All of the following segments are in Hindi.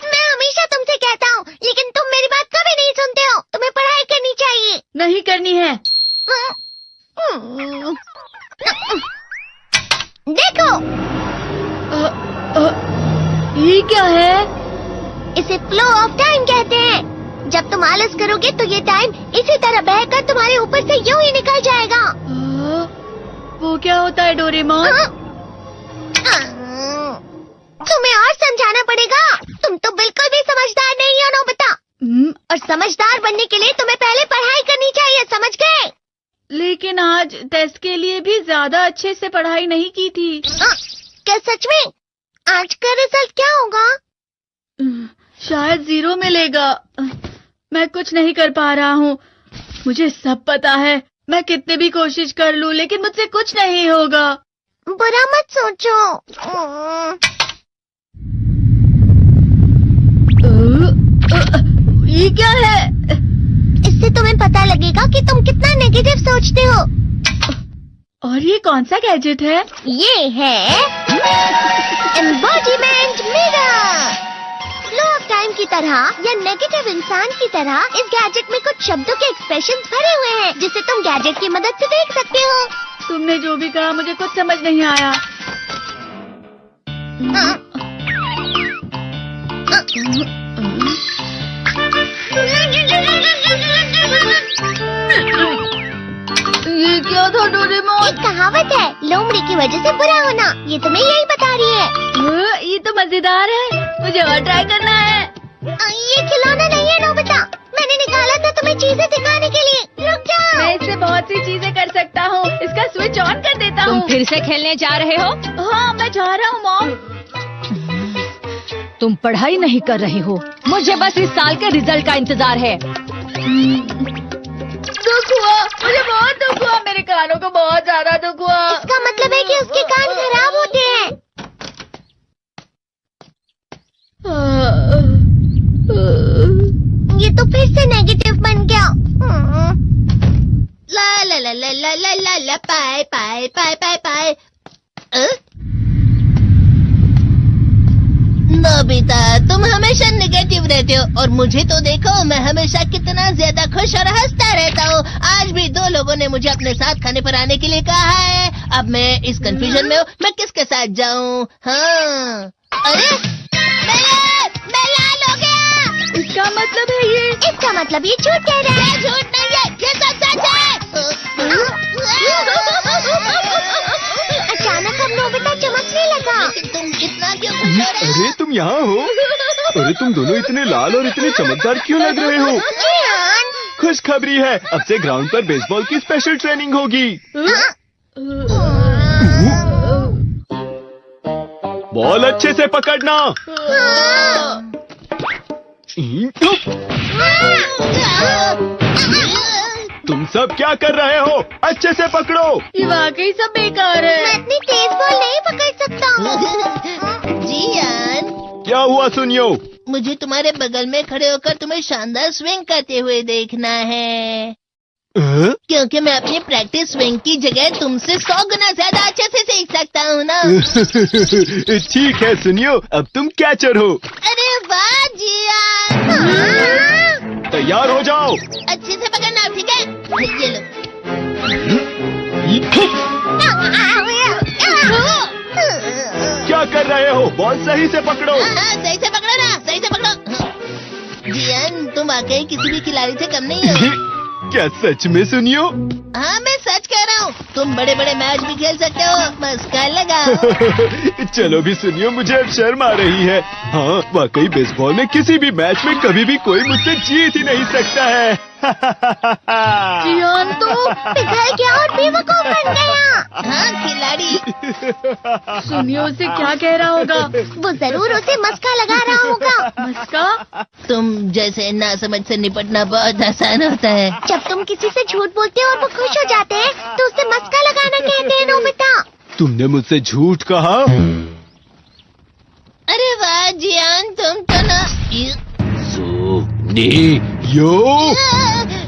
मैं हमेशा तुमसे कहता हूँ, लेकिन तुम मेरी बात कभी नहीं सुनते हो। तुम्हें पढ़ाई करनी चाहिए। नहीं करनी है। देखो, ये क्या है? इसे फ्लो ऑफ टाइम कहते हैं। जब तुम आलस करोगे तो ये टाइम इसी तरह बहकर तुम्हारे ऊपर से यूं ही निकल जाएगा। वो क्या होता है डोरेमोन? तुम्हें और समझाना पड़ेगा। तुम तो बिल्कुल भी समझदार नहीं हो नोबिता। और समझदार बनने के लिए तुम्हें पहले पढ़ाई करनी चाहिए, समझ गए? लेकिन आज टेस्ट के लिए भी ज्यादा अच्छे से पढ़ाई नहीं की थी। क्या सच में? आज का रिजल्ट क्या होगा? शायद 0 मिलेगा। मैं कुछ नहीं कर पा रहा हूँ। मुझे सब पता है। मैं कितनी भी कोशिश कर लूँ, लेकिन मुझसे कुछ नहीं होगा। बुरा मत सोचो। ये क्या है? इससे तुम्हें पता लगेगा कि तुम कितना नेगेटिव सोचते हो। और ये कौन सा गैजेट है? ये है embodiment mirror. Flow of time की तरह या नेगेटिव इंसान की तरह इस गैजेट में कुछ शब्दों के एक्सप्रेशंस भरे हुए हैं, जिसे तुम गैजेट की मदद से देख सकते हो। तुमने जो भी कहा मुझे कुछ समझ नहीं आया। ये क्या था डोरेमोन? एक कहावत है, लोमड़ी की वजह से बुरा होना। ये तुम्हें यही बता रही है। ये तो मजेदार है। मुझे और ट्राई करना है। ये खिलौना नहीं है नोबिता। मैंने निकाला था तुम्हें चीजें दिखाने के लिए। रुक जाओ। मैं इससे बहुत सी चीजें कर सकता हूँ। इसका स्विच ऑन कर देता हूँ। तुम फिर से खेलने जा रहे हो? हाँ, मैं जा रहा हूँ मॉम। तुम पढ़ाई नहीं कर रही हो। मुझे बस इस साल के रिजल्ट का इंतजार है। दुख हुआ, मुझे बहुत दुख हुआ। मेरे कानों को बहुत ज्यादा दुख हुआ। इसका मतलब है कि उसके कान खराब होते हैं। ये तो फिर से नेगेटिव बन गया। ला ला ला ला ला ला ला ला पाए पाए पाए पाए पाए। नोबिता, तुम हमेशा नेगेटिव रहते हो और मुझे तो देखो, मैं हमेशा कितना ज्यादा खुश और हंसता रहता हूँ। आज भी 2 लोगों ने मुझे अपने साथ खाने पर आने के लिए कहा है। अब मैं इस कंफ्यूजन में हूँ, मैं किसके साथ जाऊँ? हाँ, अरे मैं लाल हो गया। इसका मतलब है ये? इसका मतलब ये झूठ कह रहा है। झूठ नहीं है, ये सच है। अचानक हम नोबिता चमकने लगा। तुम इतना क्यों खुश हो रहे हो? अरे तुम यहाँ हो? अरे तुम दोनों इतने लाल और इतने चमकदार क्यों लग रहे हो? खुशखबरी है, अब से ग्राउंड पर बेसबॉल की स्पेशल ट्रेनिंग होगी। बॉल अच्छे से पकड़ना। तुम सब क्या कर रहे हो? अच्छे से पकड़ो। ये वाकई सब बेकार है। मैं इतनी तेज बॉल नहीं पकड़ सकता हूँ। जियान, क्या हुआ सुनियो? मुझे तुम्हारे बगल में खड़े होकर तुम्हें शानदार स्विंग करते हुए देखना है। क्योंकि मैं अपनी प्रैक्टिस स्विंग की जगह तुमसे 100 गुना ज्यादा अच्छे से सीख सकता हूँ ना। ठीक है सुनियो, अब तुम कैचर हो। अरे वाह जियान। तैयार हो जाओ। अच्छे से पकड़ना, ठीक है? ये लो। क्या कर रहे हो? बॉल सही से पकड़ो। सही से पकड़ो ना, सही से पकड़ो। जियान, तुम वाकई किसी भी खिलाड़ी से कम नहीं हो। क्या सच में सुनियो? हाँ, मैं सच कह रहा हूँ। तुम बड़े बड़े मैच भी खेल सकते हो। मस्का लगाओ। चलो भी सुनियो, मुझे अब शर्म आ रही है। हाँ, वाकई बेसबॉल में किसी भी मैच में कभी भी कोई मुझसे जीत ही नहीं सकता है। जियान तो पिघल गया और बेवकूफ बन गया। हाँ, खिलाड़ी। सुनियो उसे क्या कह रहा होगा? वो जरूर उसे मस्का लगा रहा होगा। मस्का? तुम जैसे नासमझ से निपटना बहुत आसान होता है। जब तुम किसी से झूठ बोलते हो और वो खुश हो जाते हैं, तो उसे मस्का लगाना कहते हैं नोबिता। तुमने मुझसे झूठ कहा? अरे वाह जियान, तुम तो ना। यो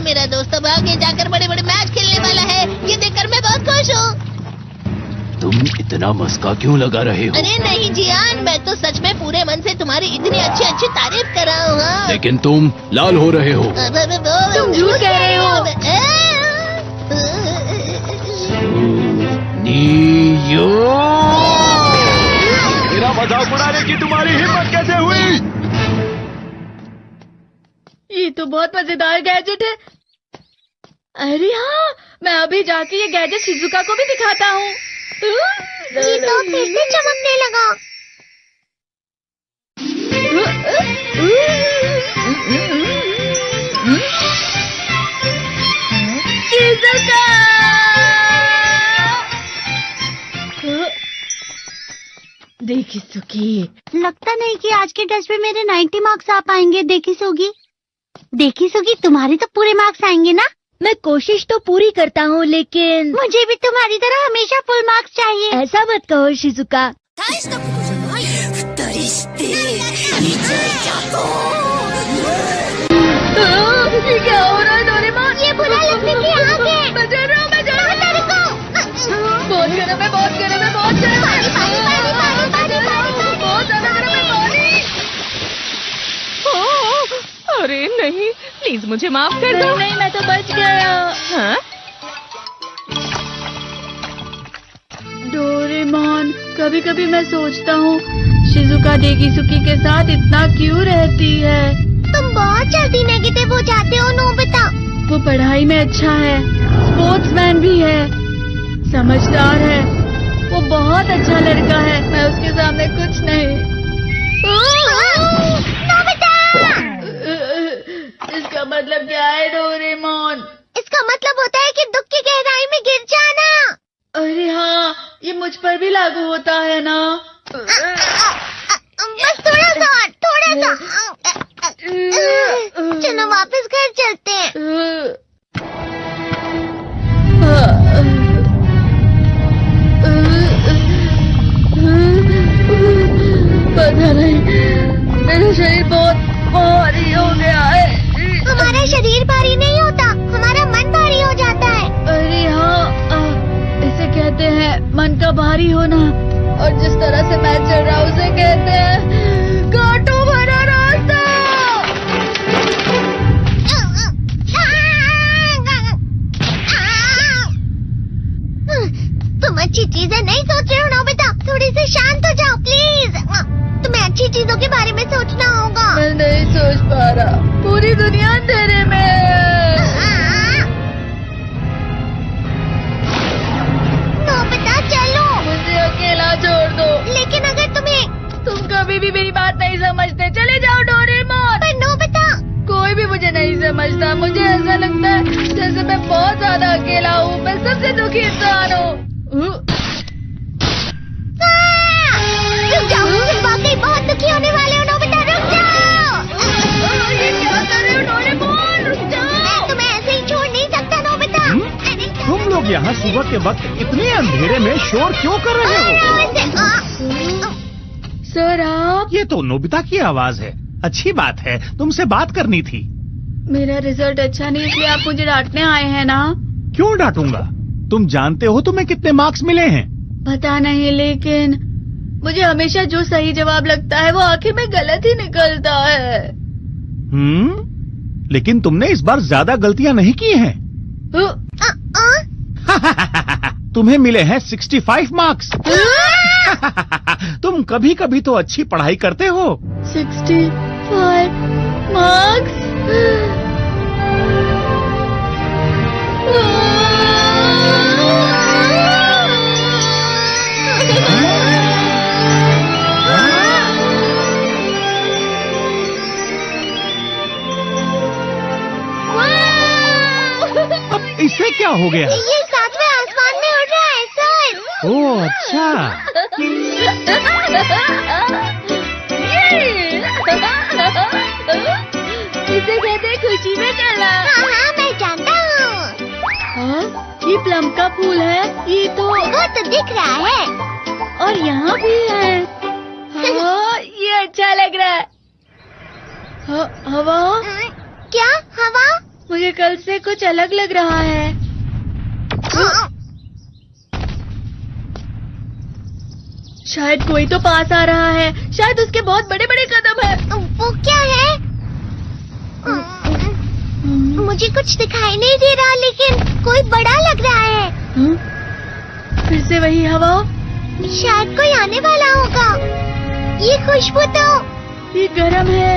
मेरा दोस्त अब आगे जाकर बड़े बड़े मैच खेलने वाला है। ये देखकर मैं बहुत खुश हूँ। तुम इतना मस्का क्यों लगा रहे हो? अरे नहीं जियान, मैं तो सच में पूरे मन से तुम्हारी इतनी अच्छी अच्छी तारीफ कर रहा हूँ। हाँ। लेकिन तुम लाल हो रहे हो। तुम झूठ कह रहे हो। नियो, मेरा मजाक उड़ाने की तुम्हारी हिम्मत कैसे हुई? ये तो बहुत मजेदार गैजेट है। अरे हाँ, मैं अभी जाके ये गैजेट शिजुका को भी दिखाता हूँ। ये तो फिर से चमकने लगा। शिजुका! देखी सुखी, लगता नहीं कि आज के टेस्ट में मेरे 90 मार्क्स आ पाएंगे। देखी सोगी तुम्हारे तो पूरे मार्क्स आएंगे ना? मैं कोशिश तो पूरी करता हूँ, लेकिन मुझे भी तुम्हारी तरह हमेशा फुल मार्क्स चाहिए। ऐसा मत कहो शिजुका। ये क्या हो रहा है डोरेमोन? ये बुरा लगने की आग है। मैं डर रहा हूँ, मैं डर रहा हूँ। बहुत गर्म है, बहुत गर्म है, बहुत गर्म है। बहुत ज्यादा गर्म है पानी। अरे नहीं, प्लीज मुझे माफ कर दो। नहीं, मैं तो बच गया। हाँ? डोरेमोन, कभी कभी मैं सोचता हूँ शिजुका डेकिसुकी के साथ इतना क्यों रहती है। तुम बहुत जल्दी नेगेटिव हो जाते हो नोबिता। वो पढ़ाई में अच्छा है, स्पोर्ट्समैन भी है, समझदार है, वो बहुत अच्छा लड़का है। मैं उसके सामने कुछ नहीं। इसका मतलब क्या है डोरेमोन? इसका मतलब होता है कि दुख की गहराई में गिर जाना। अरे हाँ, ये मुझ पर भी लागू होता है ना। बस थोड़ा सा। चलो वापस घर चलते हैं। पता नहीं, मेरा शरीर बहुत भारी हो गया है। हमारा शरीर भारी नहीं होता, हमारा मन भारी हो जाता है। अरे हाँ, इसे कहते हैं मन का भारी होना। और जिस तरह से मैं चल रहा हूँ उसे कहते हैं कांटों भरा रास्ता। तुम अच्छी चीजें नहीं सोच रहे हो नोबिता। थोड़ी सी शांत हो जाओ प्लीज। तुम्हें अच्छी चीजों के बारे में सोचना होगा। मैं नहीं सोच पा रहा, पूरी दुनिया अंधेरे में है। नोबिता चलो। मुझे अकेला छोड़ दो। लेकिन अगर तुम कभी भी मेरी बात नहीं समझते। चले जाओ डोरेमोन। पर नोबिता। कोई भी मुझे नहीं समझता। मुझे ऐसा लगता है जैसे मैं बहुत ज्यादा अकेला हूँ। मैं सबसे दुखी इंसान हूँ। रुक जाओ, तुम वाकई बहुत दुखी होने वाले हो नोबिता। रुक जाओ। ये क्या कर रहे हो डोरेमोन? रुक जाओ। मैं तुम्हें ऐसे ही छोड़ नहीं सकता नोबिता। तुम लोग यहाँ सुबह के वक्त इतने अंधेरे में शोर क्यों कर रहे हो? सर आप? ये तो नोबिता की आवाज है। अच्छी बात है, तुमसे बात करनी थी। मेरा रिजल्ट अच्छा नहीं, इसलिए आप मुझे डांटने आए हैं ना? क्यों डांटूंगा? तुम जानते हो तुम्हें कितने मार्क्स मिले हैं? पता नहीं, लेकिन मुझे हमेशा जो सही जवाब लगता है वो आखिर में गलत ही निकलता है। लेकिन तुमने इस बार ज्यादा गलतियां नहीं की हैं। तुम्हें मिले हैं 65 मार्क्स। तुम कभी कभी तो अच्छी पढ़ाई करते हो। 65 मार्क्स? अब इससे क्या हो गया? ये सातवें आसमान में उड़ रहा है सर। ओह अच्छा। इसे कहते हैं खुशी में चलना। हाँ मैं जानता हूँ। हाँ, ये प्लम का फूल है। ये तो वो तो दिख रहा है। और यहाँ भी है। हाँ, ये अच्छा लग रहा है। हवा? क्या हवा? मुझे कल से कुछ अलग लग रहा है। शायद कोई तो पास आ रहा है। शायद उसके बहुत बड़े बड़े कदम है। वो क्या है? मुझे कुछ दिखाई नहीं दे रहा, लेकिन कोई बड़ा लग रहा है। फिर से वही हवा। शायद कोई आने वाला होगा। ये खुशबू तो ये गर्म है।